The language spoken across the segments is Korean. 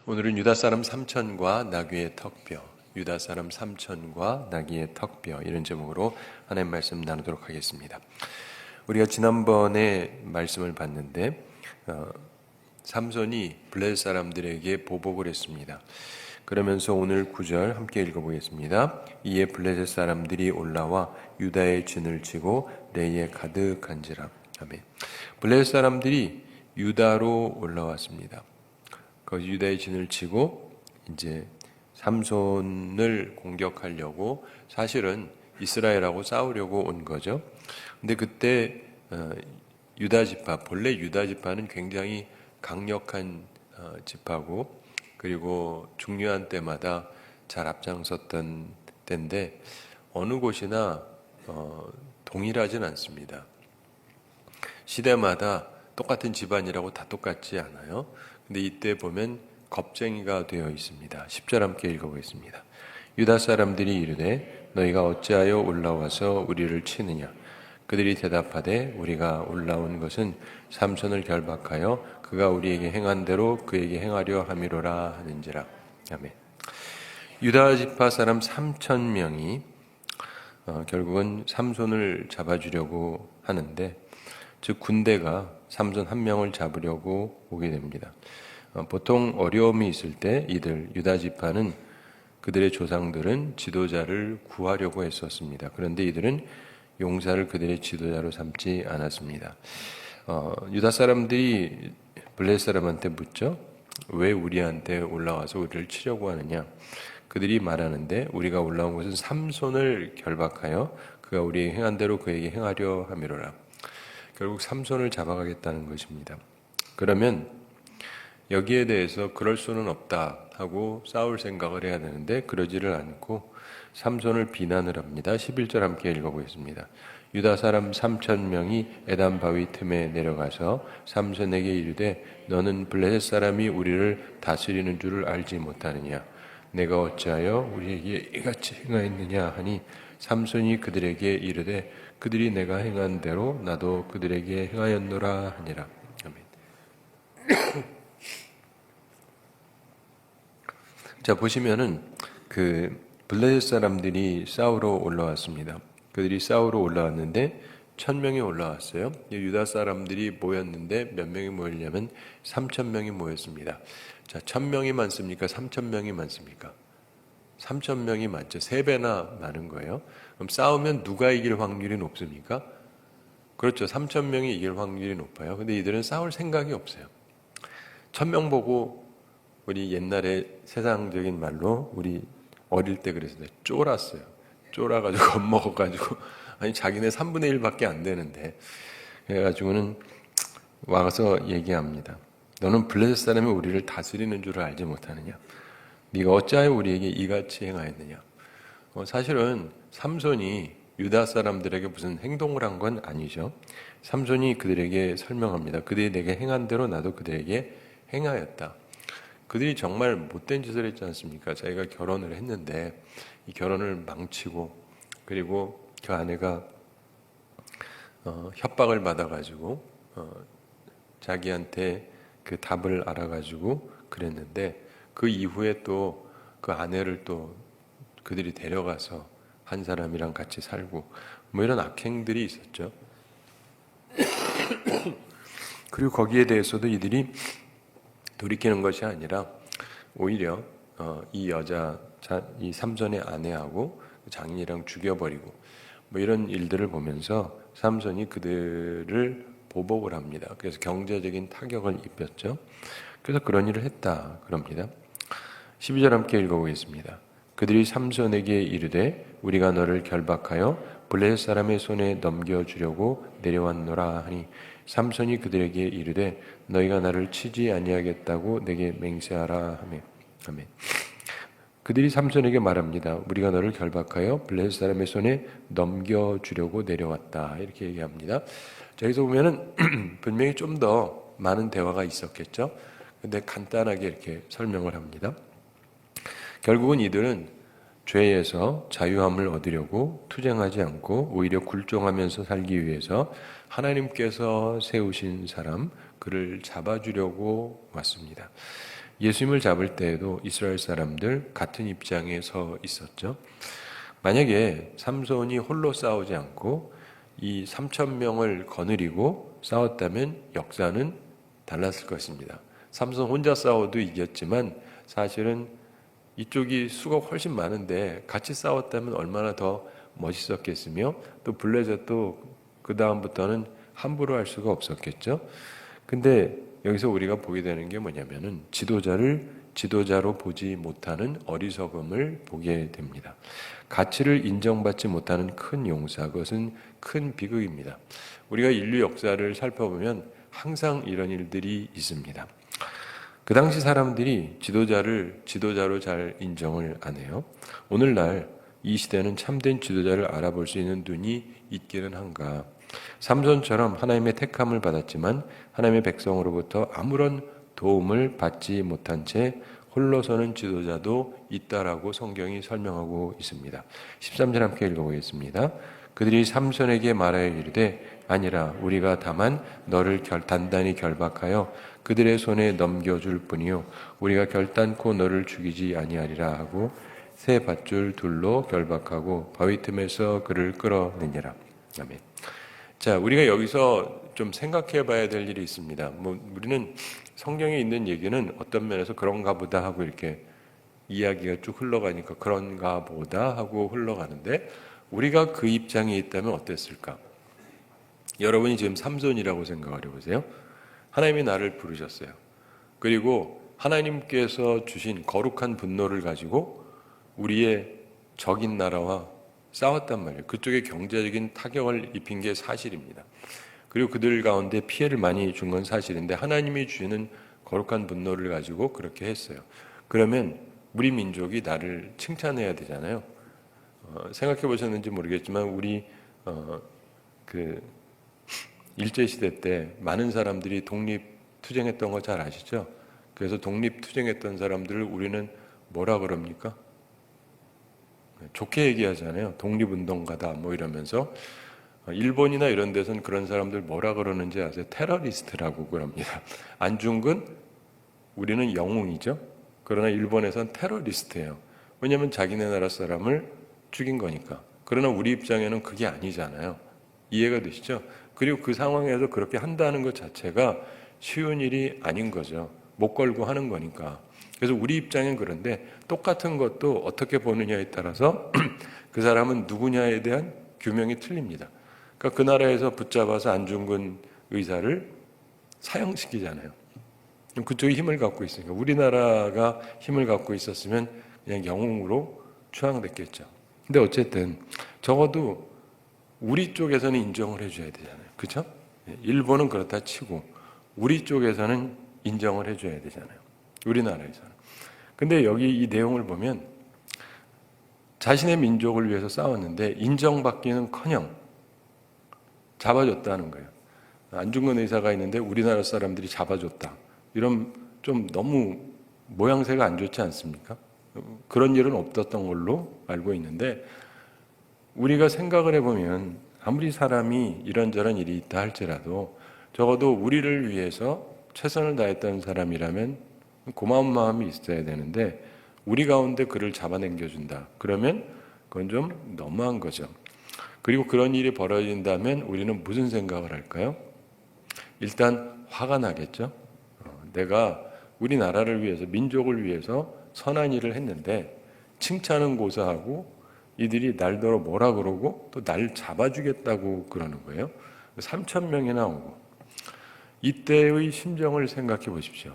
오늘은 유다 사람 삼천과 나귀의 턱뼈, 유다 사람 삼천과 나귀의 턱뼈 이런 제목으로 하나님 말씀 나누도록 하겠습니다. 우리가 지난번에 말씀을 봤는데 삼손이 블레셋 사람들에게 보복을 했습니다. 그러면서 오늘 9절 함께 읽어보겠습니다. 이에 블레셋 사람들이 올라와 유다의 진을 치고 레이에 가득한지라. 아멘. 블레셋 사람들이 유다로 올라왔습니다. 거기 유다의 진을 치고 이제 삼손을 공격하려고 사실은 이스라엘하고 싸우려고 온 거죠. 근데 그때 유다 지파, 본래 유다 지파는 굉장히 강력한 지파고 그리고 중요한 때마다 잘 앞장섰던 때인데 어느 곳이나 동일하진 않습니다. 시대마다 똑같은 집안이라고 다 똑같지 않아요. 근데 이때 보면 겁쟁이가 되어 있습니다. 10절 함께 읽어보겠습니다. 유다 사람들이 이르되 너희가 어찌하여 올라와서 우리를 치느냐. 그들이 대답하되 우리가 올라온 것은 삼손을 결박하여 그가 우리에게 행한 대로 그에게 행하려 함이로라 하는지라. 아멘. 유다 지파 사람 3,000명이 결국은 삼손을 잡아주려고 하는데 즉 군대가 삼손 한 명을 잡으려고 오게 됩니다. 보통 어려움이 있을 때 이들 유다 지파는 그들의 조상들은 지도자를 구하려고 했었습니다. 그런데 이들은 용사를 그들의 지도자로 삼지 않았습니다. 유다 사람들이 블레셋 사람한테 묻죠. 왜 우리한테 올라와서 우리를 치려고 하느냐. 그들이 말하는데 우리가 올라온 것은 삼손을 결박하여 그가 우리에게 행한 대로 그에게 행하려 함이로라. 결국 삼손을 잡아가겠다는 것입니다. 그러면 여기에 대해서 그럴 수는 없다 하고 싸울 생각을 해야 되는데 그러지를 않고 삼손을 비난을 합니다. 11절 함께 읽어보겠습니다. 유다 사람 3,000명이 에단 바위 틈에 내려가서 삼손에게 이르되 너는 블레셋 사람이 우리를 다스리는 줄을 알지 못하느냐. 내가 어찌하여 우리에게 이같이 행하였느냐 하니 삼손이 그들에게 이르되 그들이 내가 행한 대로 나도 그들에게 행하였노라 하니라. 아멘. 자, 보시면은 그 블레셋 사람들이 싸우러 올라왔습니다. 그들이 싸우러 올라왔는데 1,000명이 올라왔어요. 유다 사람들이 모였는데 몇 명이 모였냐면 3,000명이 모였습니다. 자, 1,000명이 많습니까? 3,000명이 많습니까? 3,000명이 많죠. 3배나 많은 거예요. 그럼 싸우면 누가 이길 확률이 높습니까? 그렇죠. 3,000명이 이길 확률이 높아요. 근데 이들은 싸울 생각이 없어요. 1,000명 보고 우리 옛날에 세상적인 말로 우리 어릴 때 그랬어요. 쫄았어요. 쫄아가지고 겁먹어가지고 아니 자기네 3분의 1밖에 안 되는데 그래가지고는 와서 얘기합니다. 너는 블레셋 사람이 우리를 다스리는 줄을 알지 못하느냐. 네가 어찌하여 우리에게 이같이 행하였느냐. 사실은 삼손이 유다 사람들에게 무슨 행동을 한 건 아니죠. 삼손이 그들에게 설명합니다. 그들이 내게 행한 대로 나도 그들에게 행하였다. 그들이 정말 못된 짓을 했지 않습니까? 자기가 결혼을 했는데 이 결혼을 망치고 그리고 그 아내가 협박을 받아가지고 자기한테 그 답을 알아가지고 그랬는데 그 이후에 또 그 아내를 또 그들이 데려가서 한 사람이랑 같이 살고 뭐 이런 악행들이 있었죠. 그리고 거기에 대해서도 이들이 돌이키는 것이 아니라 오히려 이 여자, 이 삼손의 아내하고 장인이랑 죽여버리고 뭐 이런 일들을 보면서 삼손이 그들을 보복을 합니다. 그래서 경제적인 타격을 입혔죠. 그래서 그런 일을 했다 그럽니다. 12절 함께 읽어보겠습니다. 그들이 삼손에게 이르되 우리가 너를 결박하여 블레셋 사람의 손에 넘겨주려고 내려왔노라 하니 삼손이 그들에게 이르되 너희가 나를 치지 아니하겠다고 내게 맹세하라 하며 아멘. 그들이 삼손에게 말합니다. 우리가 너를 결박하여 블레셋 사람의 손에 넘겨주려고 내려왔다 이렇게 얘기합니다. 자, 여기서 보면은 분명히 좀 더 많은 대화가 있었겠죠. 근데 간단하게 이렇게 설명을 합니다. 결국은 이들은 죄에서 자유함을 얻으려고 투쟁하지 않고 오히려 굴종하면서 살기 위해서 하나님께서 세우신 사람, 그를 잡아주려고 왔습니다. 예수님을 잡을 때에도 이스라엘 사람들 같은 입장에 서 있었죠. 만약에 삼손이 홀로 싸우지 않고 이 3천 명을 거느리고 싸웠다면 역사는 달랐을 것입니다. 삼손 혼자 싸워도 이겼지만 사실은 이쪽이 수가 훨씬 많은데 같이 싸웠다면 얼마나 더 멋있었겠으며 또 블레셋도 그 다음부터는 함부로 할 수가 없었겠죠. 근데 여기서 우리가 보게 되는 게 뭐냐면은 지도자를 지도자로 보지 못하는 어리석음을 보게 됩니다. 가치를 인정받지 못하는 큰 용사, 그것은 큰 비극입니다. 우리가 인류 역사를 살펴보면 항상 이런 일들이 있습니다. 그 당시 사람들이 지도자를 지도자로 잘 인정을 안 해요. 오늘날 이 시대는 참된 지도자를 알아볼 수 있는 눈이 있기는 한가. 삼손처럼 하나님의 택함을 받았지만 하나님의 백성으로부터 아무런 도움을 받지 못한 채 홀로 서는 지도자도 있다라고 성경이 설명하고 있습니다. 13절 함께 읽어보겠습니다. 그들이 삼손에게 말하여 이르되 아니라 우리가 다만 너를 단단히 결박하여 그들의 손에 넘겨줄 뿐이요 우리가 결단코 너를 죽이지 아니하리라 하고 새 밧줄 둘로 결박하고 바위 틈에서 그를 끌어내니라. 아멘. 자, 우리가 여기서 좀 생각해 봐야 될 일이 있습니다. 우리는 성경에 있는 얘기는 어떤 면에서 그런가 보다 하고 이렇게 이야기가 쭉 흘러가니까 그런가 보다 하고 흘러가는데 우리가 그 입장에 있다면 어땠을까? 여러분이 지금 삼손이라고 생각을 해보세요. 하나님이 나를 부르셨어요. 그리고 하나님께서 주신 거룩한 분노를 가지고 우리의 적인 나라와 싸웠단 말이에요. 그쪽에 경제적인 타격을 입힌 게 사실입니다. 그리고 그들 가운데 피해를 많이 준 건 사실인데 하나님이 주시는 거룩한 분노를 가지고 그렇게 했어요. 그러면 우리 민족이 나를 칭찬해야 되잖아요. 생각해 보셨는지 모르겠지만 우리 그 일제시대 때 많은 사람들이 독립투쟁했던 거 잘 아시죠? 그래서 독립투쟁했던 사람들을 우리는 뭐라 그럽니까? 좋게 얘기하잖아요. 독립운동가다 뭐 이러면서. 일본이나 이런 데서는 그런 사람들 뭐라 그러는지 아세요? 테러리스트라고 그럽니다. 안중근, 우리는 영웅이죠. 그러나 일본에서는 테러리스트예요. 왜냐하면 자기네 나라 사람을 죽인 거니까. 그러나 우리 입장에는 그게 아니잖아요. 이해가 되시죠? 그리고 그 상황에서 그렇게 한다는 것 자체가 쉬운 일이 아닌 거죠. 못 걸고 하는 거니까. 그래서 우리 입장엔 그런데 똑같은 것도 어떻게 보느냐에 따라서 그 사람은 누구냐에 대한 규명이 틀립니다. 그러니까 그 나라에서 붙잡아서 안중근 의사를 사형시키잖아요. 그쪽이 힘을 갖고 있으니까 우리나라가 힘을 갖고 있었으면 그냥 영웅으로 추앙됐겠죠. 근데 어쨌든 적어도 우리 쪽에서는 인정을 해줘야 되잖아요. 그렇죠? 일본은 그렇다 치고 우리 쪽에서는 인정을 해줘야 되잖아요. 우리나라에서는. 근데 여기 이 내용을 보면 자신의 민족을 위해서 싸웠는데 인정받기는커녕 잡아줬다는 거예요. 안중근 의사가 있는데 우리나라 사람들이 잡아줬다. 이런 좀 너무 모양새가 안 좋지 않습니까? 그런 일은 없었던 걸로 알고 있는데 우리가 생각을 해보면 아무리 사람이 이런저런 일이 있다 할지라도 적어도 우리를 위해서 최선을 다했던 사람이라면 고마운 마음이 있어야 되는데 우리 가운데 그를 잡아당겨준다. 그러면 그건 좀 너무한 거죠. 그리고 그런 일이 벌어진다면 우리는 무슨 생각을 할까요? 일단 화가 나겠죠. 내가 우리나라를 위해서 민족을 위해서 선한 일을 했는데 칭찬은 고사하고 이들이 날더러 뭐라 그러고 또 날 잡아주겠다고 그러는 거예요. 3천 명이 나오고 이때의 심정을 생각해 보십시오.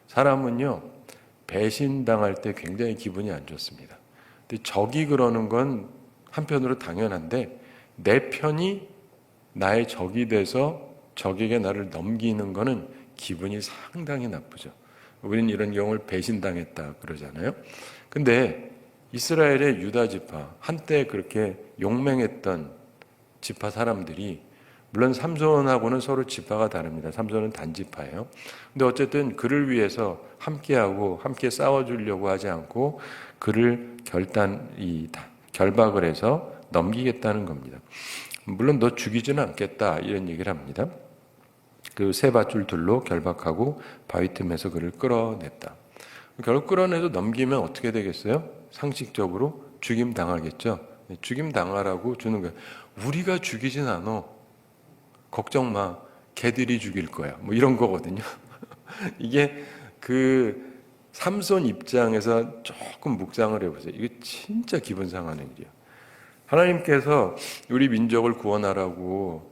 사람은요 배신당할 때 굉장히 기분이 안 좋습니다. 근데 적이 그러는 건 한편으로 당연한데 내 편이 나의 적이 돼서 적에게 나를 넘기는 거는 기분이 상당히 나쁘죠. 우리는 이런 경우를 배신당했다 그러잖아요. 근데 이스라엘의 유다 지파, 한때 그렇게 용맹했던 지파 사람들이 물론 삼손하고는 서로 지파가 다릅니다. 삼손은 단지파예요. 근데 어쨌든 그를 위해서 함께하고 함께 싸워주려고 하지 않고 그를 결박을 해서 넘기겠다는 겁니다. 물론 너 죽이지는 않겠다 이런 얘기를 합니다. 그 세 밧줄 둘로 결박하고 바위 틈에서 그를 끌어냈다. 결국 끌어내서 넘기면 어떻게 되겠어요? 상식적으로 죽임 당하겠죠. 죽임 당하라고 주는 거예요. 우리가 죽이진 않아. 걱정 마. 걔들이 죽일 거야. 뭐 이런 거거든요. 이게 그 삼손 입장에서 조금 묵상을 해보세요. 이게 진짜 기분 상하는 일이야. 하나님께서 우리 민족을 구원하라고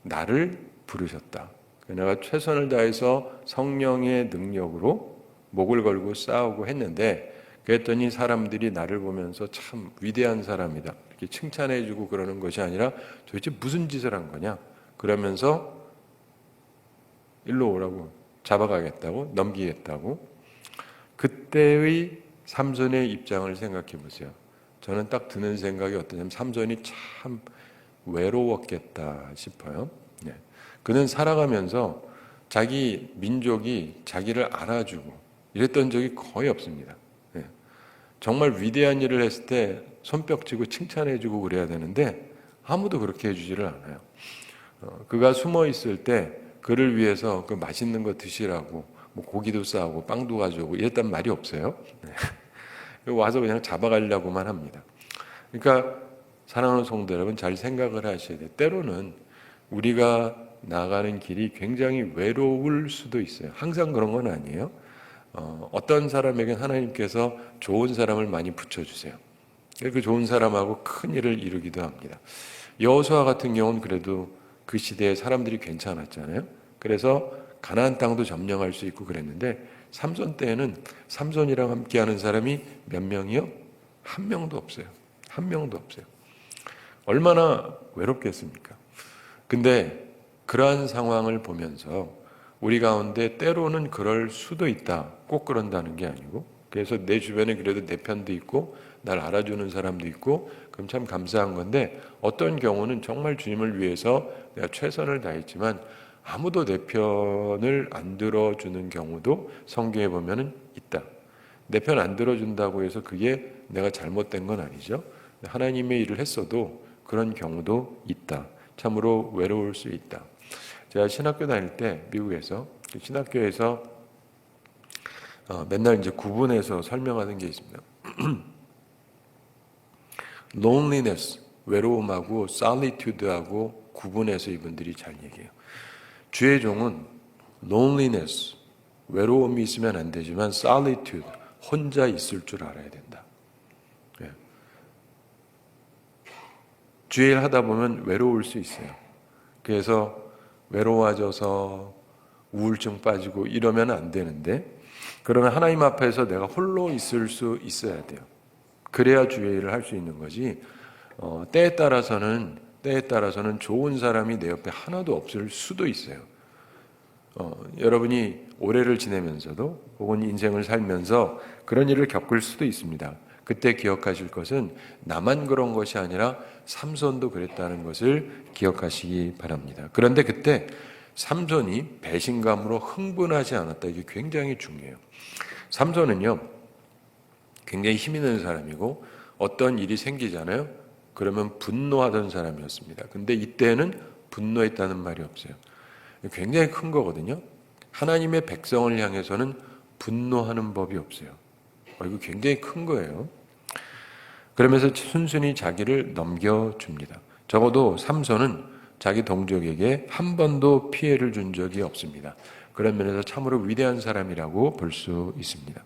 나를 부르셨다. 내가 최선을 다해서 성령의 능력으로 목을 걸고 싸우고 했는데, 그랬더니 사람들이 나를 보면서 참 위대한 사람이다 이렇게 칭찬해주고 그러는 것이 아니라 도대체 무슨 짓을 한 거냐, 그러면서 일로 오라고, 잡아가겠다고, 넘기겠다고. 그때의 삼손의 입장을 생각해 보세요. 저는 딱 드는 생각이 어떠냐면 삼손이 참 외로웠겠다 싶어요. 네. 그는 살아가면서 자기 민족이 자기를 알아주고 이랬던 적이 거의 없습니다. 네. 정말 위대한 일을 했을 때 손뼉치고 칭찬해주고 그래야 되는데 아무도 그렇게 해주지를 않아요. 그가 숨어 있을 때 그를 위해서 그 맛있는 거 드시라고 뭐 고기도 싸우고 빵도 가져오고 이랬단 말이 없어요. 네. 와서 그냥 잡아가려고만 합니다. 그러니까 사랑하는 성도 여러분, 잘 생각을 하셔야 돼요. 때로는 우리가 나가는 길이 굉장히 외로울 수도 있어요. 항상 그런 건 아니에요. 어떤 사람에겐 하나님께서 좋은 사람을 많이 붙여주세요. 그 좋은 사람하고 큰 일을 이루기도 합니다. 여호수아 같은 경우는 그래도 그 시대에 사람들이 괜찮았잖아요. 그래서 가나안 땅도 점령할 수 있고 그랬는데 삼손 때에는 삼손이랑 함께하는 사람이 몇 명이요? 한 명도 없어요. 한 명도 없어요. 얼마나 외롭겠습니까? 근데 그러한 상황을 보면서 우리 가운데 때로는 그럴 수도 있다. 꼭 그런다는 게 아니고, 그래서 내 주변에 그래도 내 편도 있고 날 알아주는 사람도 있고 그럼 참 감사한 건데, 어떤 경우는 정말 주님을 위해서 내가 최선을 다했지만 아무도 내 편을 안 들어주는 경우도 성경에 보면은 있다. 내 편 안 들어준다고 해서 그게 내가 잘못된 건 아니죠. 하나님의 일을 했어도 그런 경우도 있다. 참으로 외로울 수 있다. 제가 신학교 다닐 때 미국에서 신학교에서 맨날 이제 구분해서 설명하는 게 있습니다. loneliness, 외로움하고 solitude하고 구분해서 이분들이 잘 얘기해요. 주의 종은 loneliness, 외로움이 있으면 안 되지만 solitude, 혼자 있을 줄 알아야 된다. 예. 주의 일 하다 보면 외로울 수 있어요. 그래서 외로워져서 우울증 빠지고 이러면 안 되는데, 그러면 하나님 앞에서 내가 홀로 있을 수 있어야 돼요. 그래야 주의 일을 할 수 있는 거지. 때에 따라서는 좋은 사람이 내 옆에 하나도 없을 수도 있어요. 여러분이 올해를 지내면서도 혹은 인생을 살면서 그런 일을 겪을 수도 있습니다. 그때 기억하실 것은 나만 그런 것이 아니라 삼손도 그랬다는 것을 기억하시기 바랍니다. 그런데 그때 삼손이 배신감으로 흥분하지 않았다. 이게 굉장히 중요해요. 삼손은요, 굉장히 힘 있는 사람이고 어떤 일이 생기잖아요. 그러면 분노하던 사람이었습니다. 근데 이때는 분노했다는 말이 없어요. 굉장히 큰 거거든요. 하나님의 백성을 향해서는 분노하는 법이 없어요. 이거 굉장히 큰 거예요. 그러면서 순순히 자기를 넘겨줍니다. 적어도 삼손은 자기 동족에게 한 번도 피해를 준 적이 없습니다. 그런 면에서 참으로 위대한 사람이라고 볼 수 있습니다.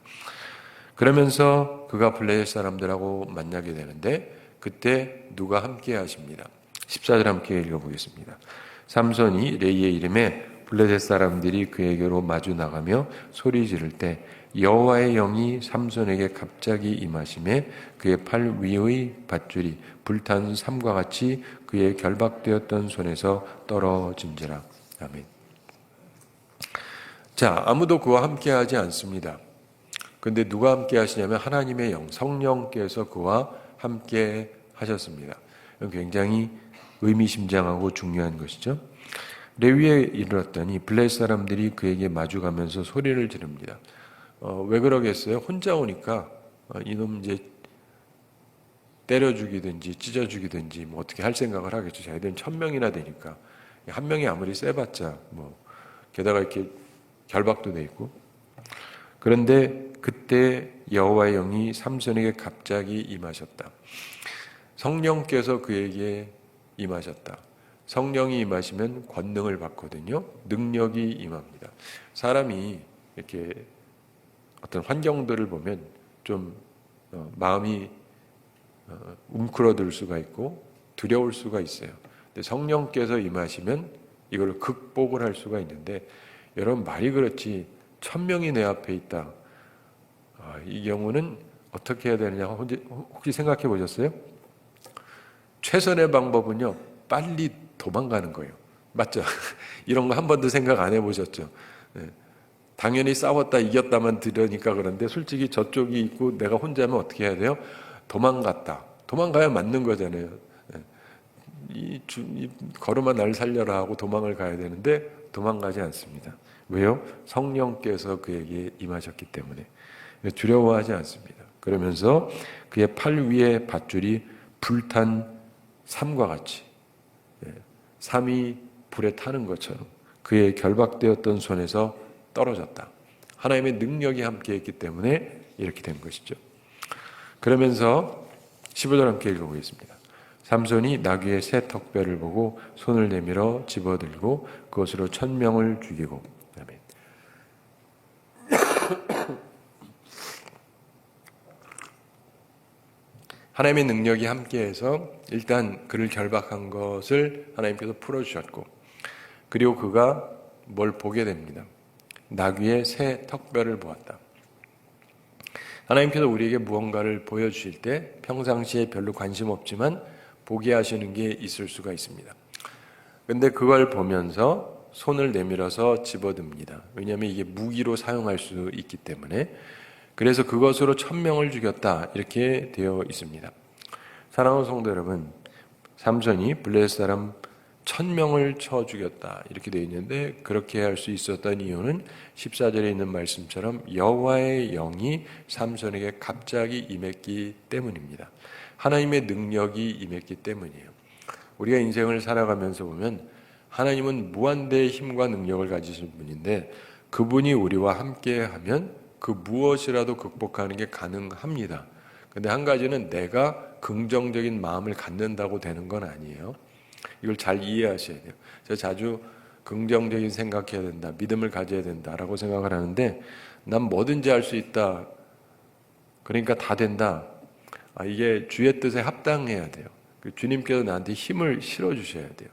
그러면서 그가 블레셋 사람들하고 만나게 되는데 그때 누가 함께 하십니다. 14절 함께 읽어보겠습니다. 삼손이 레이의 이름에 블레셋 사람들이 그에게로 마주 나가며 소리 지를 때 여호와의 영이 삼손에게 갑자기 임하심에 그의 팔 위의 밧줄이 불탄 삼과 같이 그의 결박되었던 손에서 떨어진지라. 아멘. 자, 아무도 그와 함께 하지 않습니다. 근데 누가 함께 하시냐면 하나님의 영, 성령께서 그와 함께 하셨습니다. 굉장히 의미심장하고 중요한 것이죠. 레위에 이르렀더니 블레셋 사람들이 그에게 마주가면서 소리를 지릅니다. 왜 그러겠어요? 혼자 오니까 이놈 이제 때려 죽이든지 찢어 죽이든지 뭐 어떻게 할 생각을 하겠죠. 자기들은 1000명이나 되니까 한 명이 아무리 세봤자 뭐 게다가 이렇게 결박도 돼 있고. 그런데 그때 여호와의 영이 삼손에게 갑자기 임하셨다. 성령께서 그에게 임하셨다. 성령이 임하시면 권능을 받거든요. 능력이 임합니다. 사람이 이렇게 어떤 환경들을 보면 좀 마음이 웅크러들 수가 있고 두려울 수가 있어요. 근데 성령께서 임하시면 이걸 극복을 할 수가 있는데, 여러분 말이 그렇지 1000명이 내 앞에 있다. 이 경우는 어떻게 해야 되느냐 혹시 생각해 보셨어요? 최선의 방법은요, 빨리 도망가는 거예요. 맞죠? 이런 거 한 번도 생각 안 해보셨죠? 네. 당연히 싸웠다 이겼다만 들으니까 그런데 솔직히 저쪽이 있고 내가 혼자면 어떻게 해야 돼요? 도망갔다. 도망가야 맞는 거잖아요. 네. 이 걸음아 날 살려라 하고 도망을 가야 되는데 도망가지 않습니다. 왜요? 성령께서 그에게 임하셨기 때문에 두려워하지 않습니다. 그러면서 그의 팔 위에 밧줄이 불탄 삼과 같이, 삼이 불에 타는 것처럼 그의 결박되었던 손에서 떨어졌다. 하나님의 능력이 함께했기 때문에 이렇게 된 것이죠. 그러면서 15절 함께 읽어보겠습니다. 삼손이 나귀의 새 턱뼈를 보고 손을 내밀어 집어들고 그것으로 1000명을 죽이고. 아멘. 하나님의 능력이 함께해서 일단 그를 결박한 것을 하나님께서 풀어주셨고, 그리고 그가 뭘 보게 됩니다. 나귀의 새 턱뼈를 보았다. 하나님께서 우리에게 무언가를 보여주실 때 평상시에 별로 관심 없지만 보게 하시는 게 있을 수가 있습니다. 근데 그걸 보면서 손을 내밀어서 집어듭니다. 왜냐하면 이게 무기로 사용할 수 있기 때문에. 그래서 그것으로 1000명을 죽였다 이렇게 되어 있습니다. 사랑하는 성도 여러분, 삼손이 블레셋 사람 1000명을 쳐 죽였다 이렇게 되어 있는데, 그렇게 할 수 있었던 이유는 14절에 있는 말씀처럼 여호와의 영이 삼손에게 갑자기 임했기 때문입니다. 하나님의 능력이 임했기 때문이에요. 우리가 인생을 살아가면서 보면 하나님은 무한대의 힘과 능력을 가지신 분인데, 그분이 우리와 함께하면 그 무엇이라도 극복하는 게 가능합니다. 근데 한 가지는 내가 긍정적인 마음을 갖는다고 되는 건 아니에요. 이걸 잘 이해하셔야 돼요. 제가 자주 긍정적인 생각해야 된다, 믿음을 가져야 된다라고 생각을 하는데, 난 뭐든지 할 수 있다, 그러니까 다 된다. 이게 주의 뜻에 합당해야 돼요. 주님께서 나한테 힘을 실어주셔야 돼요.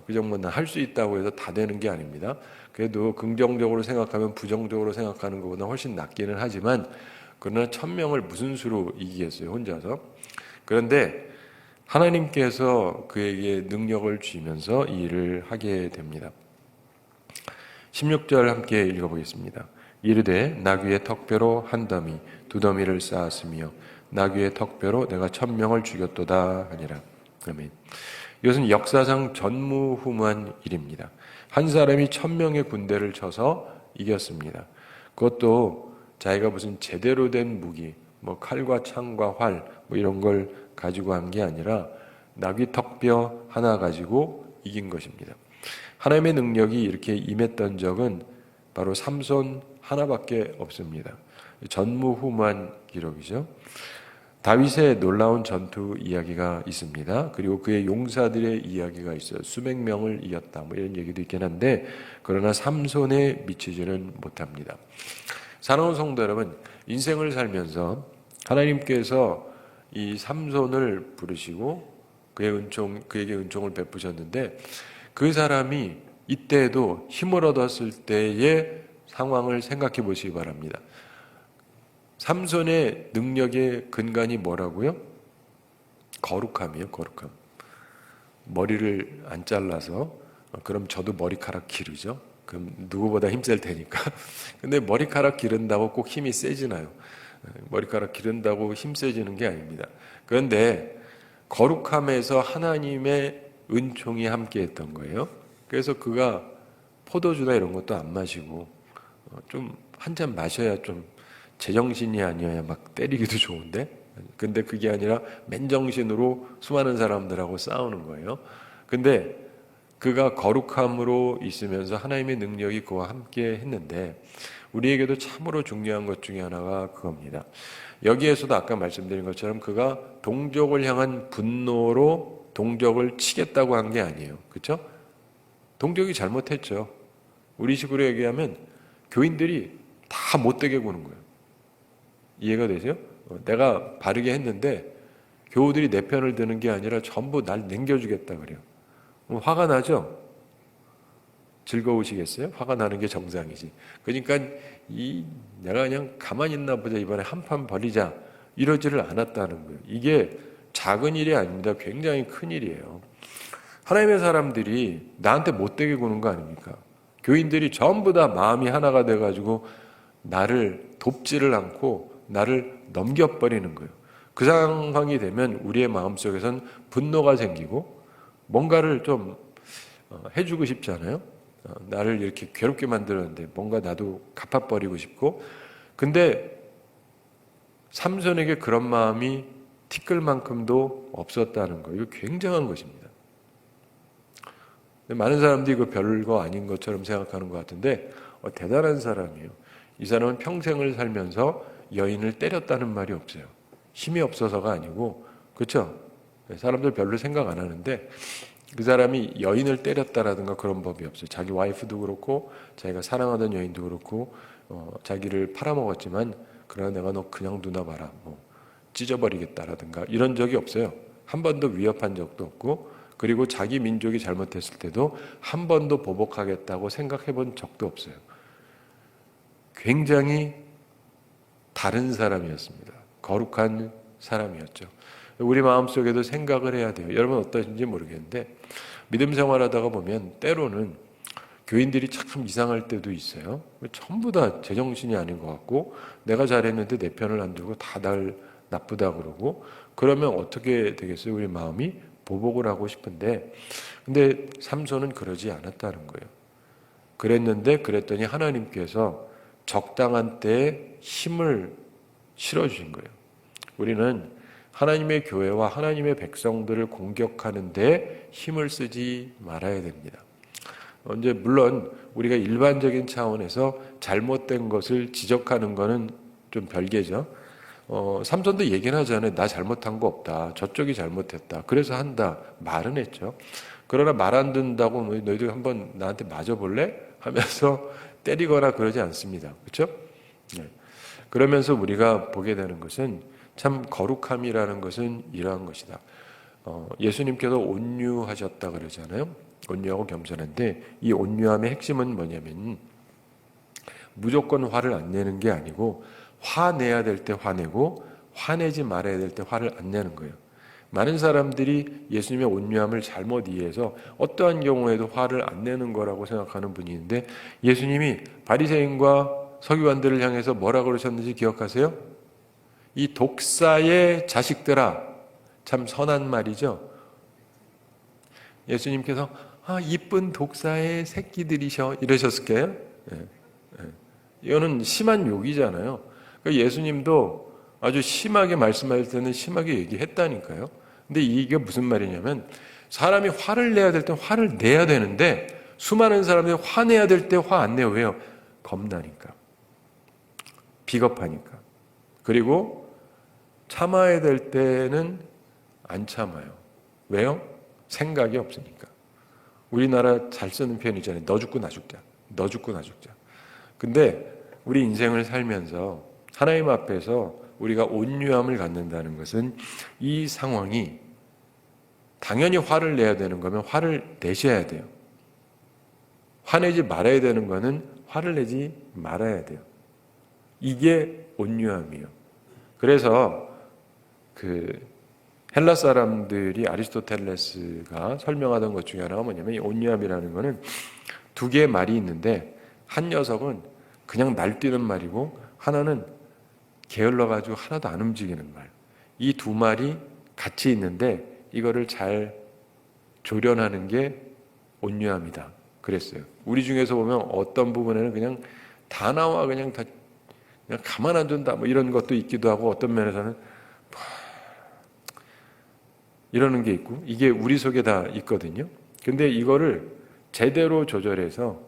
그 정도는 할 수 있다고 해서 다 되는 게 아닙니다. 그래도 긍정적으로 생각하면 부정적으로 생각하는 것보다 훨씬 낫기는 하지만, 그러나 1000명을 무슨 수로 이기겠어요, 혼자서. 그런데 하나님께서 그에게 능력을 주시면서 이 일을 하게 됩니다. 16절 함께 읽어보겠습니다. 이르되 나귀의 턱뼈로 한 더미 두 더미를 쌓았으며 나귀의 턱뼈로 내가 1000명을 죽였도다 하니라. 아멘. 이것은 역사상 전무후무한 일입니다. 한 사람이 1000명의 군대를 쳐서 이겼습니다. 그것도 자기가 무슨 제대로 된 무기, 뭐 칼과 창과 활, 뭐 이런 걸 가지고 한 게 아니라 나귀 턱뼈 하나 가지고 이긴 것입니다. 하나님의 능력이 이렇게 임했던 적은 바로 삼손 하나밖에 없습니다. 전무후무한 기록이죠. 다윗의 놀라운 전투 이야기가 있습니다. 그리고 그의 용사들의 이야기가 있어요. 수백 명을 이겼다, 뭐 이런 얘기도 있긴 한데, 그러나 삼손에 미치지는 못합니다. 사랑하는 성도 여러분, 인생을 살면서 하나님께서 이 삼손을 부르시고 그에게 은총을 베푸셨는데, 그 사람이 이때에도 힘을 얻었을 때의 상황을 생각해 보시기 바랍니다. 삼손의 능력의 근간이 뭐라고요? 거룩함이에요, 거룩함. 머리를 안 잘라서, 그럼 저도 머리카락 기르죠. 그럼 누구보다 힘셀 테니까. 근데 머리카락 기른다고 꼭 힘이 세지나요? 머리카락 기른다고 힘 세지는 게 아닙니다. 그런데 거룩함에서 하나님의 은총이 함께 했던 거예요. 그래서 그가 포도주나 이런 것도 안 마시고, 좀 한 잔 마셔야 좀 제정신이 아니어야 막 때리기도 좋은데, 근데 그게 아니라 맨정신으로 수많은 사람들하고 싸우는 거예요. 근데 그가 거룩함으로 있으면서 하나님의 능력이 그와 함께 했는데 우리에게도 참으로 중요한 것 중에 하나가 그겁니다. 여기에서도 아까 말씀드린 것처럼 그가 동족을 향한 분노로 동족을 치겠다고 한 게 아니에요. 그렇죠? 동족이 잘못했죠. 우리 식으로 얘기하면 교인들이 다 못되게 구는 거예요. 이해가 되세요? 내가 바르게 했는데 교우들이 내 편을 드는 게 아니라 전부 날 남겨주겠다 그래요. 화가 나죠? 즐거우시겠어요? 화가 나는 게 정상이지. 그러니까 내가 그냥 가만히 있나 보자, 이번에 한판 벌이자, 이러지를 않았다는 거예요. 이게 작은 일이 아닙니다. 굉장히 큰 일이에요. 하나님의 사람들이 나한테 못되게 구는 거 아닙니까? 교인들이 전부 다 마음이 하나가 돼가지고 나를 돕지를 않고 나를 넘겨버리는 거예요. 그 상황이 되면 우리의 마음속에선 분노가 생기고 뭔가를 좀 해주고 싶잖아요. 나를 이렇게 괴롭게 만들었는데 뭔가 나도 갚아버리고 싶고. 근데 삼손에게 그런 마음이 티끌만큼도 없었다는 거예요. 이거 굉장한 것입니다. 많은 사람들이 이거 별거 아닌 것처럼 생각하는 것 같은데 대단한 사람이에요. 이 사람은 평생을 살면서 여인을 때렸다는 말이 없어요. 힘이 없어서가 아니고, 그렇죠? 사람들 별로 생각 안 하는데 그 사람이 여인을 때렸다라든가 그런 법이 없어요. 자기 와이프도 그렇고 자기가 사랑하던 여인도 그렇고 자기를 팔아먹었지만 그러나 내가 너 그냥 두나봐라, 뭐 찢어버리겠다라든가 이런 적이 없어요. 한 번도 위협한 적도 없고, 그리고 자기 민족이 잘못했을 때도 한 번도 보복하겠다고 생각해 본 적도 없어요. 굉장히 다른 사람이었습니다. 거룩한 사람이었죠. 우리 마음속에도 생각을 해야 돼요. 여러분 어떠신지 모르겠는데 믿음 생활하다가 보면 때로는 교인들이 참 이상할 때도 있어요. 전부 다 제정신이 아닌 것 같고 내가 잘했는데 내 편을 안 들고 다 날 나쁘다 그러고, 그러면 어떻게 되겠어요? 우리 마음이 보복을 하고 싶은데, 근데 삼손은 그러지 않았다는 거예요. 그랬더니 하나님께서 적당한 때에 힘을 실어주신 거예요. 우리는 하나님의 교회와 하나님의 백성들을 공격하는 데 힘을 쓰지 말아야 됩니다. 이제 물론 우리가 일반적인 차원에서 잘못된 것을 지적하는 것은 좀 별개죠. 삼손도 얘기는 하잖아요. 나 잘못한 거 없다. 저쪽이 잘못했다. 그래서 한다. 말은 했죠. 그러나 말 안 듣는다고 너희들 한번 나한테 맞아볼래? 하면서 때리거나 그러지 않습니다. 그렇죠? 네. 그러면서 우리가 보게 되는 것은 참 거룩함이라는 것은 이러한 것이다. 예수님께서 온유하셨다 그러잖아요. 온유하고 겸손한데 이 온유함의 핵심은 뭐냐면 무조건 화를 안 내는 게 아니고 화내야 될 때 화내고 화내지 말아야 될 때 화를 안 내는 거예요. 많은 사람들이 예수님의 온유함을 잘못 이해해서 어떠한 경우에도 화를 안 내는 거라고 생각하는 분이 있는데, 예수님이 바리새인과 서기관들을 향해서 뭐라고 그러셨는지 기억하세요? 이 독사의 자식들아. 참 선한 말이죠. 예수님께서 이쁜 독사의 새끼들이셔 이러셨을 거예요. 이거는 심한 욕이잖아요. 그러니까 예수님도 아주 심하게 말씀할 때는 심하게 얘기했다니까요. 근데 이게 무슨 말이냐면 사람이 화를 내야 될 때 화를 내야 되는데 수많은 사람들이 화내야 될 때 화 안 내요. 왜요? 겁나니까. 비겁하니까. 그리고 참아야 될 때는 안 참아요. 왜요? 생각이 없으니까. 우리나라 잘 쓰는 표현 있잖아요. 너 죽고 나 죽자. 너 죽고 나 죽자. 근데 우리 인생을 살면서 하나님 앞에서 우리가 온유함을 갖는다는 것은 이 상황이 당연히 화를 내야 되는 거면 화를 내셔야 돼요. 화내지 말아야 되는 거는 화를 내지 말아야 돼요. 이게 온유함이에요. 그래서 헬라 사람들이 아리스토텔레스가 설명하던 것 중에 하나가 뭐냐면 이 온유함이라는 거는 두 개의 말이 있는데 한 녀석은 그냥 날뛰는 말이고 하나는 게을러가지고 하나도 안 움직이는 말. 이 두 말이 같이 있는데 이거를 잘 조련하는 게 온유함이다 그랬어요. 우리 중에서 보면 어떤 부분에는 그냥 다 나와 그냥 가만 안 둔다 뭐 이런 것도 있기도 하고, 어떤 면에서는 이러는 게 있고, 이게 우리 속에 다 있거든요. 근데 이거를 제대로 조절해서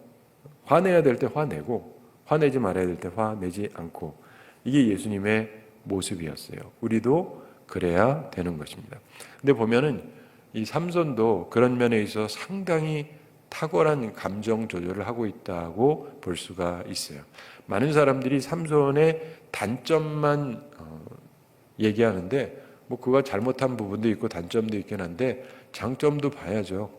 화내야 될 때 화내고 화내지 말아야 될 때 화내지 않고, 이게 예수님의 모습이었어요. 우리도 그래야 되는 것입니다. 근데 보면은 이 삼손도 그런 면에 있어서 상당히 탁월한 감정 조절을 하고 있다고 볼 수가 있어요. 많은 사람들이 삼손의 단점만 얘기하는데, 뭐 그가 잘못한 부분도 있고 단점도 있긴 한데 장점도 봐야죠.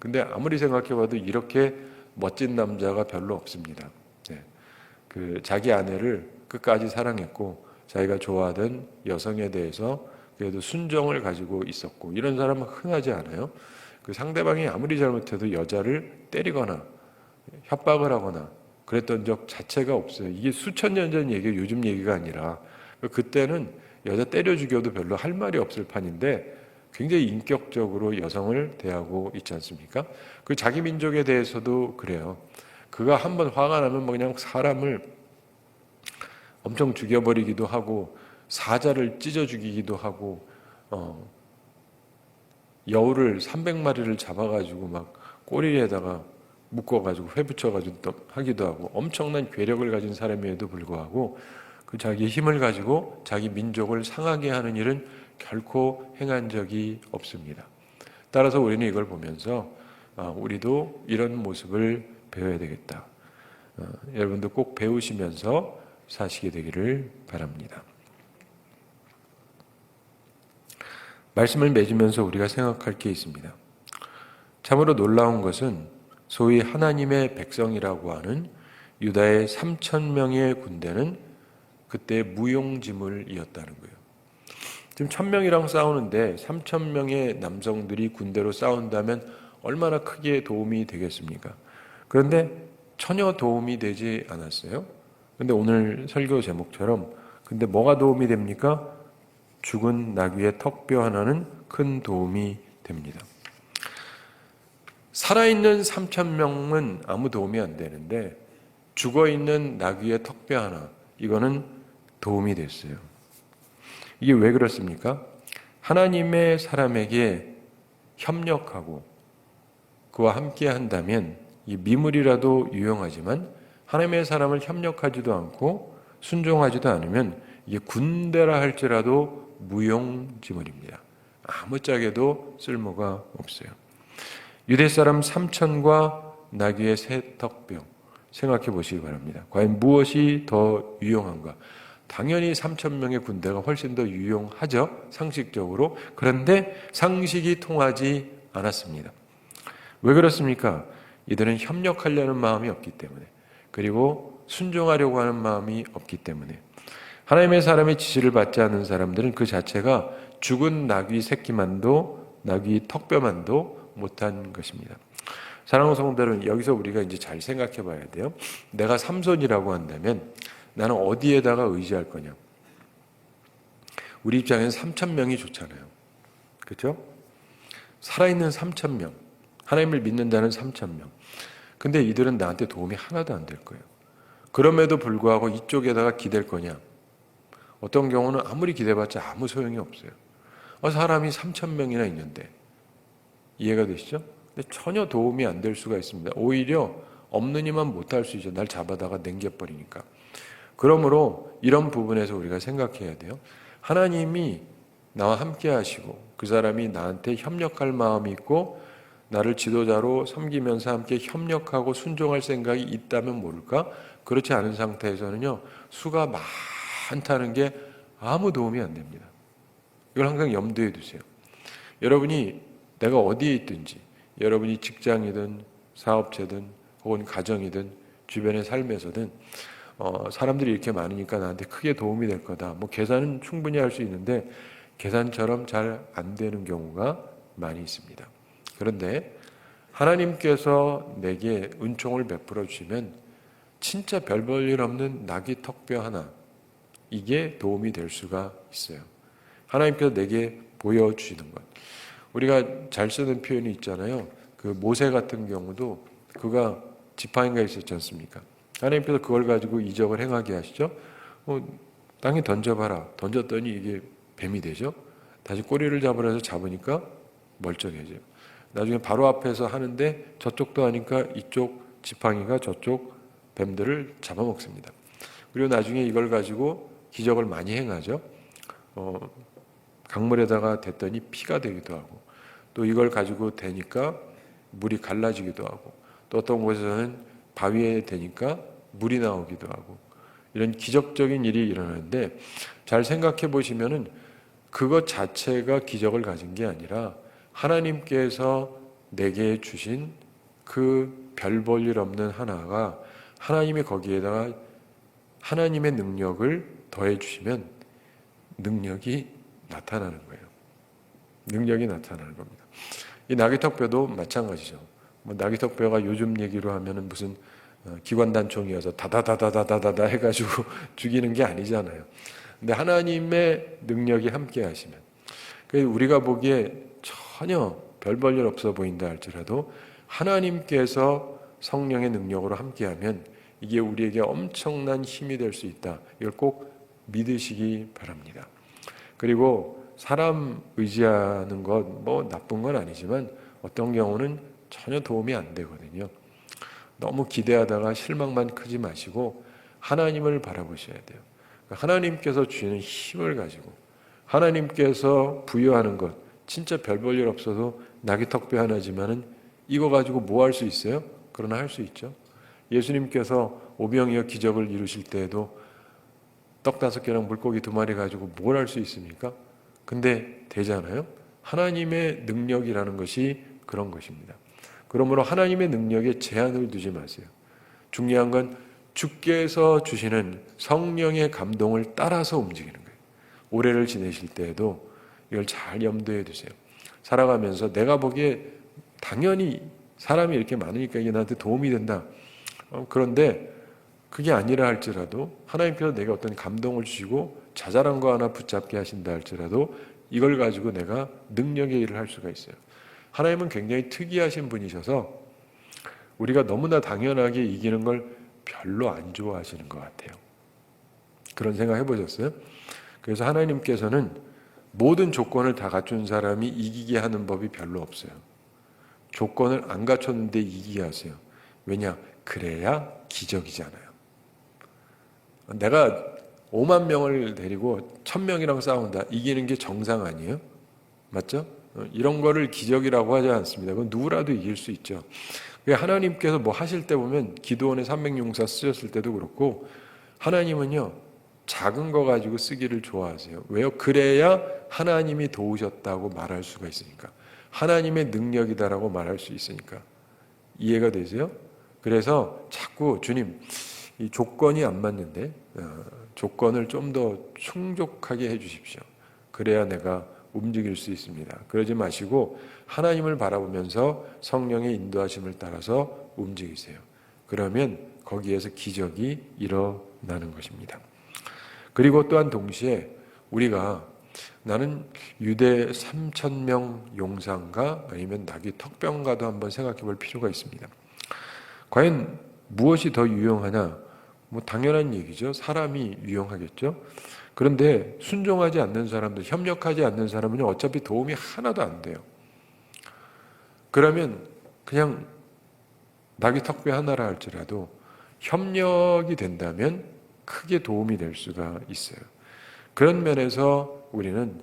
근데 아무리 생각해봐도 이렇게 멋진 남자가 별로 없습니다. 그 자기 아내를 끝까지 사랑했고 자기가 좋아하던 여성에 대해서 그래도 순정을 가지고 있었고, 이런 사람은 흔하지 않아요. 그 상대방이 아무리 잘못해도 여자를 때리거나 협박을 하거나 그랬던 적 자체가 없어요. 이게 수천 년 전 얘기예요. 요즘 얘기가 아니라. 그때는 여자 때려 죽여도 별로 할 말이 없을 판인데 굉장히 인격적으로 여성을 대하고 있지 않습니까? 그 자기 민족에 대해서도 그래요. 그가 한번 화가 나면 뭐 그냥 사람을 엄청 죽여버리기도 하고 사자를 찢어 죽이기도 하고, 여우를 300마리를 잡아가지고 막 꼬리에다가 묶어가지고 회붙여가지고 또 하기도 하고, 엄청난 괴력을 가진 사람임에도 불구하고 그 자기의 힘을 가지고 자기 민족을 상하게 하는 일은 결코 행한 적이 없습니다. 따라서 우리는 이걸 보면서 우리도 이런 모습을 배워야 되겠다. 여러분도 꼭 배우시면서 사시게 되기를 바랍니다. 말씀을 맺으면서 우리가 생각할 게 있습니다. 참으로 놀라운 것은 소위 하나님의 백성이라고 하는 유다의 3,000명의 군대는 그때 무용지물이었다는 거예요. 지금 1,000명이랑 싸우는데 3,000명의 남성들이 군대로 싸운다면 얼마나 크게 도움이 되겠습니까? 그런데 전혀 도움이 되지 않았어요. 근데 오늘 설교 제목처럼 근데 뭐가 도움이 됩니까? 죽은 나귀의 턱뼈 하나는 큰 도움이 됩니다. 살아있는 3,000명은 아무 도움이 안 되는데 죽어있는 나귀의 턱뼈 하나, 이거는 도움이 됐어요. 이게 왜 그렇습니까? 하나님의 사람에게 협력하고 그와 함께 한다면 이 미물이라도 유용하지만 하나님의 사람을 협력하지도 않고 순종하지도 않으면 이게 군대라 할지라도 무용지물입니다. 아무짝에도 쓸모가 없어요. 유대 사람 3,000과 나귀의 새 턱뼈 생각해 보시기 바랍니다. 과연 무엇이 더 유용한가? 당연히 3,000명의 군대가 훨씬 더 유용하죠, 상식적으로. 그런데 상식이 통하지 않았습니다. 왜 그렇습니까? 이들은 협력하려는 마음이 없기 때문에, 그리고 순종하려고 하는 마음이 없기 때문에. 하나님의 사람의 지시를 받지 않는 사람들은 그 자체가 죽은 나귀 새끼만도, 나귀 턱뼈만도 못한 것입니다. 사랑하는 성도 여러분, 여기서 우리가 이제 잘 생각해 봐야 돼요. 내가 삼손이라고 한다면 나는 어디에다가 의지할 거냐? 우리 입장에는 3,000명이 좋잖아요. 그렇죠? 살아있는 3,000명, 하나님을 믿는다는 3,000명. 근데 이들은 나한테 도움이 하나도 안 될 거예요. 그럼에도 불구하고 이쪽에다가 기댈 거냐? 어떤 경우는 아무리 기대봤자 아무 소용이 없어요. 사람이 3,000명이나 있는데. 이해가 되시죠? 근데 전혀 도움이 안 될 수가 있습니다. 오히려 없는 이만 못할 수 있죠. 날 잡아다가 냉겨버리니까. 그러므로 이런 부분에서 우리가 생각해야 돼요. 하나님이 나와 함께 하시고 그 사람이 나한테 협력할 마음이 있고 나를 지도자로 섬기면서 함께 협력하고 순종할 생각이 있다면 모를까? 그렇지 않은 상태에서는요, 수가 많다는 게 아무 도움이 안 됩니다. 이걸 항상 염두에 두세요. 여러분이 내가 어디에 있든지, 여러분이 직장이든 사업체든 혹은 가정이든 주변의 삶에서든 사람들이 이렇게 많으니까 나한테 크게 도움이 될 거다. 뭐 계산은 충분히 할 수 있는데 계산처럼 잘 안 되는 경우가 많이 있습니다. 그런데 하나님께서 내게 은총을 베풀어 주시면 진짜 별 볼 일 없는 나귀 턱뼈 하나, 이게 도움이 될 수가 있어요. 하나님께서 내게 보여주시는 것. 우리가 잘 쓰는 표현이 있잖아요. 그 모세 같은 경우도 그가 지팡이가 있었지 않습니까? 하나님께서 그걸 가지고 이적을 행하게 하시죠. 땅에 던져봐라. 던졌더니 이게 뱀이 되죠. 다시 꼬리를 잡으라 해서 잡으니까 멀쩡해져요. 나중에 바로 앞에서 하는데 저쪽도 하니까 이쪽 지팡이가 저쪽 뱀들을 잡아먹습니다. 그리고 나중에 이걸 가지고 기적을 많이 행하죠. 강물에다가 댔더니 피가 되기도 하고, 또 이걸 가지고 대니까 물이 갈라지기도 하고, 또 어떤 곳에서는 바위에 대니까 물이 나오기도 하고, 이런 기적적인 일이 일어나는데, 잘 생각해 보시면은 그것 자체가 기적을 가진 게 아니라 하나님께서 내게 주신 그 별 볼 일 없는 하나가 하나님이 거기에다가 하나님의 능력을 더해 주시면 능력이 나타나는 거예요. 능력이 나타나는 겁니다. 이 나귀턱뼈도 마찬가지죠. 나귀턱뼈가 요즘 얘기로 하면은 무슨 기관단총이어서 다다다다다다다 해가지고 죽이는 게 아니잖아요. 근데 하나님의 능력이 함께 하시면, 우리가 보기에 전혀 별 볼 일 없어 보인다 할지라도 하나님께서 성령의 능력으로 함께하면 이게 우리에게 엄청난 힘이 될 수 있다. 이걸 꼭 믿으시기 바랍니다. 그리고 사람 의지하는 것 나쁜 건 아니지만 어떤 경우는 전혀 도움이 안 되거든요. 너무 기대하다가 실망만 크지 마시고 하나님을 바라보셔야 돼요. 하나님께서 주시는 힘을 가지고 하나님께서 부여하는 것, 진짜 별 볼 일 없어도 나귀턱뼈 하나지만은 이거 가지고 뭐 할 수 있어요? 그러나 할 수 있죠. 예수님께서 오병이어 기적을 이루실 때에도 떡 5개랑 물고기 2마리 가지고 뭘 할 수 있습니까? 근데 되잖아요. 하나님의 능력이라는 것이 그런 것입니다. 그러므로 하나님의 능력에 제한을 두지 마세요. 중요한 건 주께서 주시는 성령의 감동을 따라서 움직이는 거예요. 올해를 지내실 때에도 이걸 잘 염두에 두세요. 살아가면서 내가 보기에 당연히 사람이 이렇게 많으니까 이게 나한테 도움이 된다. 그런데 그게 아니라 할지라도 하나님께서 내게 어떤 감동을 주시고 자잘한 거 하나 붙잡게 하신다 할지라도 이걸 가지고 내가 능력의 일을 할 수가 있어요. 하나님은 굉장히 특이하신 분이셔서 우리가 너무나 당연하게 이기는 걸 별로 안 좋아하시는 것 같아요. 그런 생각 해보셨어요? 그래서 하나님께서는 모든 조건을 다 갖춘 사람이 이기게 하는 법이 별로 없어요. 조건을 안 갖췄는데 이기게 하세요. 왜냐? 그래야 기적이잖아요. 내가 5만 명을 데리고 1000명이랑 싸운다. 이기는 게 정상 아니에요? 맞죠? 이런 거를 기적이라고 하지 않습니다. 그건 누구라도 이길 수 있죠. 하나님께서 뭐 하실 때 보면 기드온의 300용사 쓰셨을 때도 그렇고 하나님은요 작은 거 가지고 쓰기를 좋아하세요. 왜요? 그래야 하나님이 도우셨다고 말할 수가 있으니까. 하나님의 능력이다라고 말할 수 있으니까. 이해가 되세요? 그래서 자꾸 주님 이 조건이 안 맞는데 조건을 좀 더 충족하게 해주십시오. 그래야 내가 움직일 수 있습니다. 그러지 마시고 하나님을 바라보면서 성령의 인도하심을 따라서 움직이세요. 그러면 거기에서 기적이 일어나는 것입니다. 그리고 또한 동시에 우리가 나는 유대 3,000명 용사인가 아니면 나귀턱뼈인가도 한번 생각해 볼 필요가 있습니다. 과연 무엇이 더 유용하냐? 당연한 얘기죠. 사람이 유용하겠죠. 그런데 순종하지 않는 사람들, 협력하지 않는 사람은 어차피 도움이 하나도 안 돼요. 그러면 그냥 나귀턱뼈 하나라 할지라도 협력이 된다면 크게 도움이 될 수가 있어요. 그런 면에서 우리는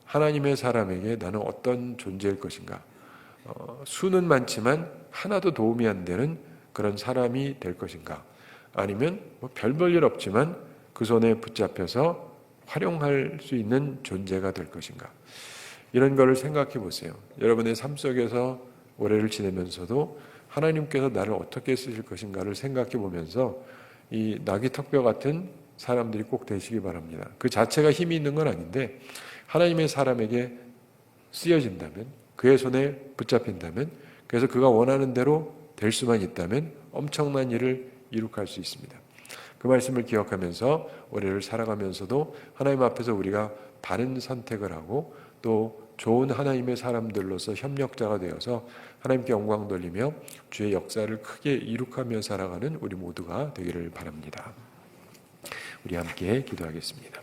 하나님의 사람에게 나는 어떤 존재일 것인가? 수는 많지만 하나도 도움이 안 되는 그런 사람이 될 것인가? 아니면 별 볼 일 없지만 그 손에 붙잡혀서 활용할 수 있는 존재가 될 것인가? 이런 거를 생각해 보세요. 여러분의 삶 속에서 올해를 지내면서도 하나님께서 나를 어떻게 쓰실 것인가를 생각해 보면서 이 나귀턱뼈 같은 사람들이 꼭 되시기 바랍니다. 그 자체가 힘이 있는 건 아닌데 하나님의 사람에게 쓰여진다면, 그의 손에 붙잡힌다면, 그래서 그가 원하는 대로 될 수만 있다면 엄청난 일을 이룩할 수 있습니다. 그 말씀을 기억하면서 올해를 살아가면서도 하나님 앞에서 우리가 바른 선택을 하고 또 좋은 하나님의 사람들로서 협력자가 되어서 하나님께 영광 돌리며 주의 역사를 크게 이룩하며 살아가는 우리 모두가 되기를 바랍니다. 우리 함께 기도하겠습니다.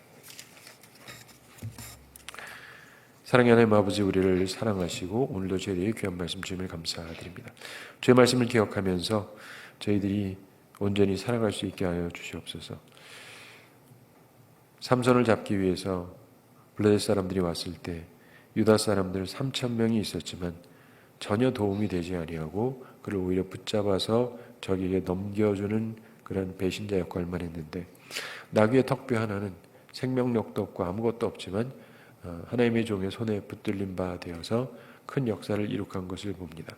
사랑의 하나님 아버지, 우리를 사랑하시고 오늘도 저희에게 귀한 말씀 주심을 감사드립니다. 주의 말씀을 기억하면서 저희들이 온전히 살아갈 수 있게 하여 주시옵소서. 삼손을 잡기 위해서 블레셋 사람들이 왔을 때 유다 사람들 3,000명이 있었지만 전혀 도움이 되지 아니하고 그를 오히려 붙잡아서 적에게 넘겨주는 그런 배신자 역할만 했는데, 나귀의 턱뼈 하나는 생명력도 없고 아무것도 없지만 하나님의 종의 손에 붙들린 바 되어서 큰 역사를 이룩한 것을 봅니다.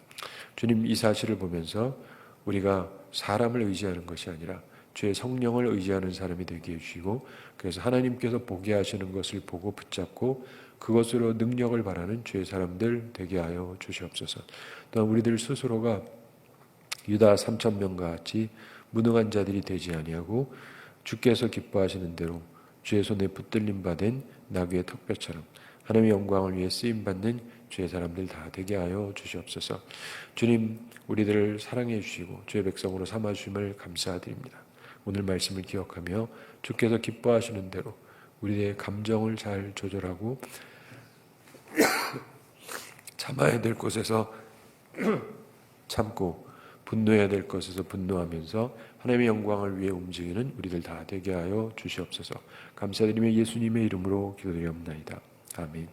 주님, 이 사실을 보면서 우리가 사람을 의지하는 것이 아니라 주의 성령을 의지하는 사람이 되게 해주시고, 그래서 하나님께서 보게 하시는 것을 보고 붙잡고 그것으로 능력을 바라는 주의 사람들 되게 하여 주시옵소서. 또한 우리들 스스로가 유다 3,000명과 같이 무능한 자들이 되지 아니하고 주께서 기뻐하시는 대로 주의 손에 붙들림 받은 나귀의 턱뼈처럼 하나님의 영광을 위해 쓰임받는 주의 사람들 다 되게 하여 주시옵소서. 주님, 우리들을 사랑해 주시고 주의 백성으로 삼아주심을 감사드립니다. 오늘 말씀을 기억하며 주께서 기뻐하시는 대로 우리의 감정을 잘 조절하고 참아야 될 곳에서 참고 분노해야 될 것에서 분노하면서 하나님의 영광을 위해 움직이는 우리들 다 되게 하여 주시옵소서. 감사드리며 예수님의 이름으로 기도드리옵나이다. 아멘.